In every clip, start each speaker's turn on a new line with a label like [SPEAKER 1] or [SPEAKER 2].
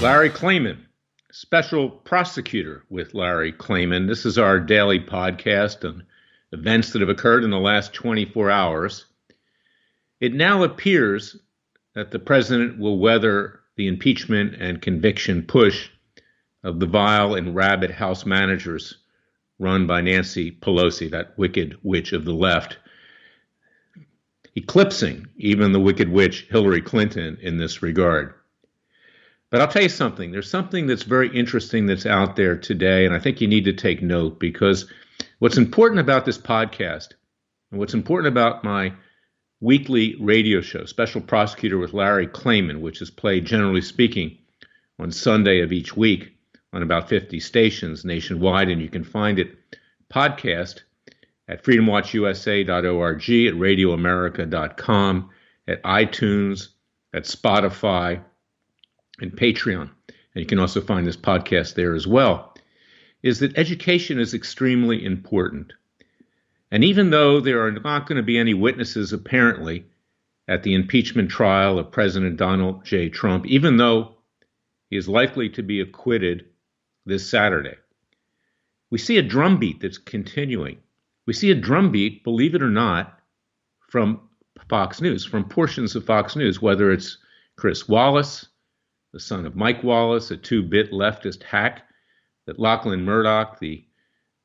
[SPEAKER 1] Larry Klayman, special prosecutor with Larry Klayman. This is our daily podcast on events that have occurred in the last 24 hours. It now appears that the president will weather the impeachment and conviction push of the vile and rabid House managers run by Nancy Pelosi, that wicked witch of the left, eclipsing even the wicked witch Hillary Clinton in this regard. But I'll tell you something. There's something that's very interesting that's out there today, and I think you need to take note, because what's important about this podcast and what's important about my weekly radio show, Special Prosecutor with Larry Klayman, which is played, generally speaking, on Sunday of each week on about 50 stations nationwide, and you can find it podcast at freedomwatchusa.org, at radioamerica.com, at iTunes, at Spotify, and Patreon. And you can also find this podcast there as well, is that education is extremely important. And even though there are not going to be any witnesses, apparently, at the impeachment trial of President Donald J. Trump, even though he is likely to be acquitted this Saturday, we see a drumbeat that's continuing. We see a drumbeat, believe it or not, from Fox News, from portions of Fox News, whether it's Chris Wallace, the son of Mike Wallace, a two-bit leftist hack that Lachlan Murdoch, the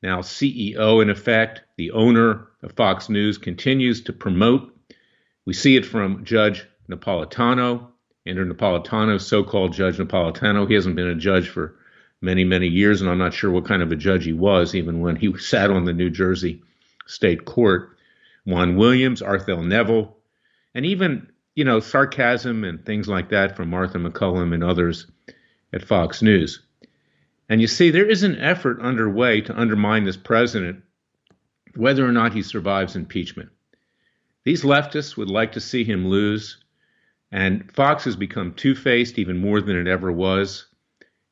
[SPEAKER 1] now CEO in effect, the owner of Fox News, continues to promote. We see it from Judge Napolitano, Andrew Napolitano, so-called Judge Napolitano. He hasn't been a judge for many, many years, and I'm not sure what kind of a judge he was, even when he sat on the New Jersey State Court. Juan Williams, Arthel Neville, and even sarcasm and things like that from Martha McCullum and others at Fox News. And you see, there is an effort underway to undermine this president, whether or not he survives impeachment. These leftists would like to see him lose, and Fox has become two-faced even more than it ever was.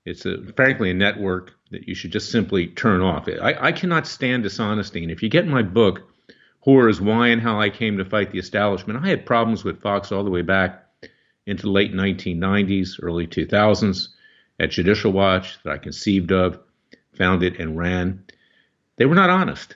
[SPEAKER 1] It's frankly a network that you should just simply turn off. I cannot stand dishonesty, and if you get my book, Horrors, Why and How I Came to Fight the Establishment, I had problems with Fox all the way back into the late 1990s, early 2000s at Judicial Watch that I conceived of, founded, and ran. They were not honest.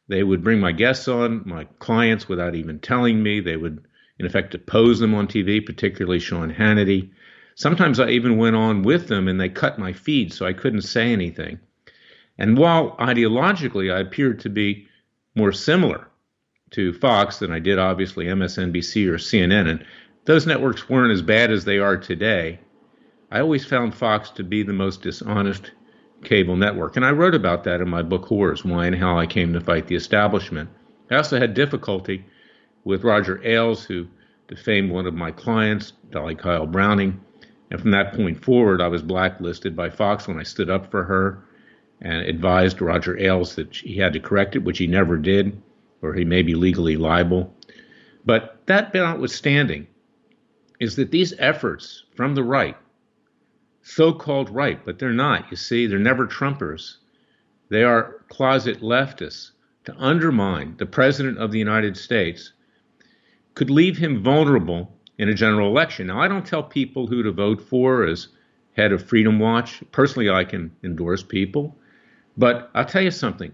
[SPEAKER 1] They would bring my guests on, my clients, without even telling me. They would, in effect, depose them on TV, particularly Sean Hannity. Sometimes I even went on with them and they cut my feed so I couldn't say anything. And while ideologically I appeared to be more similar to Fox than I did, obviously, MSNBC or CNN, and those networks weren't as bad as they are today, I always found Fox to be the most dishonest cable network. And I wrote about that in my book, Horrors, Why and How I Came to Fight the Establishment. I also had difficulty with Roger Ailes, who defamed one of my clients, Dolly Kyle Browning. And from that point forward, I was blacklisted by Fox when I stood up for her and advised Roger Ailes that he had to correct it, which he never did, or he may be legally liable. But that notwithstanding is that these efforts from the right, so-called right, but they're not, you see, they're never Trumpers. They are closet leftists to undermine the President of the United States, could leave him vulnerable in a general election. Now, I don't tell people who to vote for as head of Freedom Watch. Personally, I can endorse people. But I'll tell you something.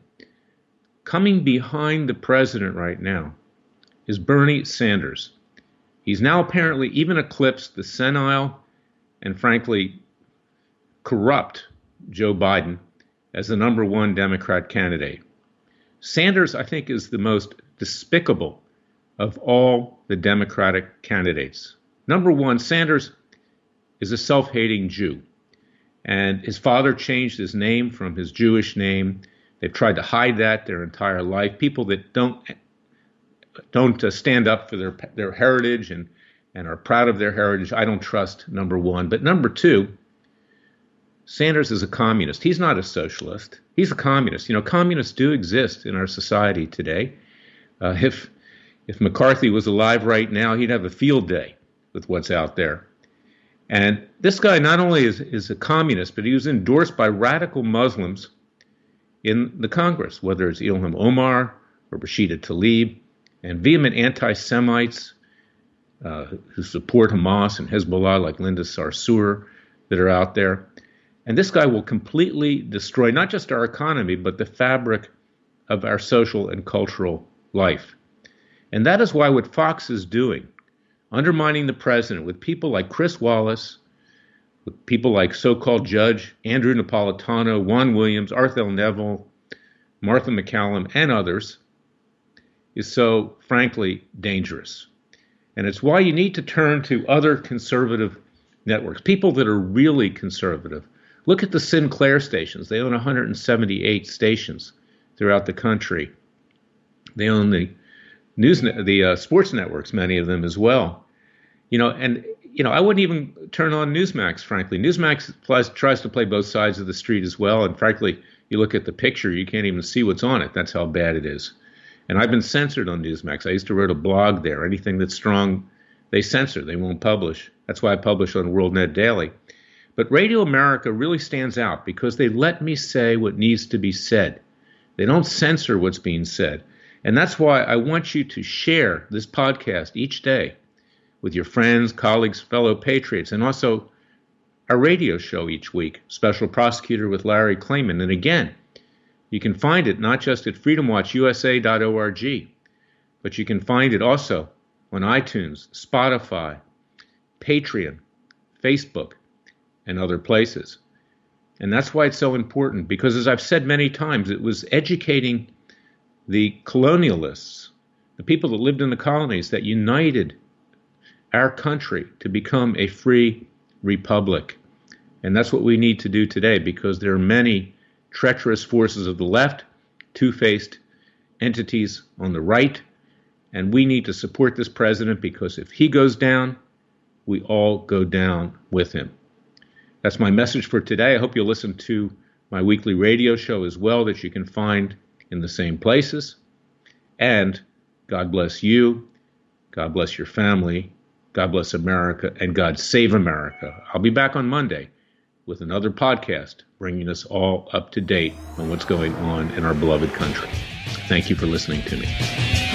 [SPEAKER 1] Coming behind the president right now is Bernie Sanders. He's now apparently even eclipsed the senile and frankly corrupt Joe Biden as the number one Democrat candidate. Sanders, I think, is the most despicable of all the Democratic candidates. Number one, Sanders is a self-hating Jew. And his father changed his name from his Jewish name. They've tried to hide that their entire life. People that don't stand up for their heritage and are proud of their heritage, I don't trust, number one. But number two, Sanders is a communist. He's not a socialist. He's a communist. Communists do exist in our society today. If McCarthy was alive right now, he'd have a field day with what's out there. And this guy not only is a communist, but he was endorsed by radical Muslims in the Congress, whether it's Ilham Omar or Rashida Tlaib, and vehement anti-Semites who support Hamas and Hezbollah like Linda Sarsour, that are out there. And this guy will completely destroy not just our economy, but the fabric of our social and cultural life. And that is why what Fox is doing, undermining the president with people like Chris Wallace, with people like so-called Judge Andrew Napolitano, Juan Williams, Arthur Neville, Martha McCallum, and others, is so, frankly, dangerous. And it's why you need to turn to other conservative networks, people that are really conservative. Look at the Sinclair stations. They own 178 stations throughout the country. They own the sports networks, many of them as well. I wouldn't even turn on Newsmax, frankly. Newsmax tries to play both sides of the street as well. And frankly, you look at the picture, you can't even see what's on it. That's how bad it is. And I've been censored on Newsmax. I used to write a blog there. Anything that's strong, they censor. They won't publish. That's why I publish on WorldNet Daily. But Radio America really stands out because they let me say what needs to be said. They don't censor what's being said. And that's why I want you to share this podcast each day with your friends, colleagues, fellow patriots, and also our radio show each week, Special Prosecutor with Larry Klayman. And again, you can find it not just at freedomwatchusa.org, but you can find it also on iTunes, Spotify, Patreon, Facebook, and other places. And that's why it's so important, because as I've said many times, it was educating the colonialists, the people that lived in the colonies, that united our country to become a free republic. And that's what we need to do today, because there are many treacherous forces of the left, two-faced entities on the right, and we need to support this president, because if he goes down, we all go down with him. That's my message for today. I hope you'll listen to my weekly radio show as well, that you can find in the same places. And God bless you, God bless your family, God bless America, and God save America. I'll be back on Monday with another podcast, bringing us all up to date on what's going on in our beloved country. Thank you for listening to me.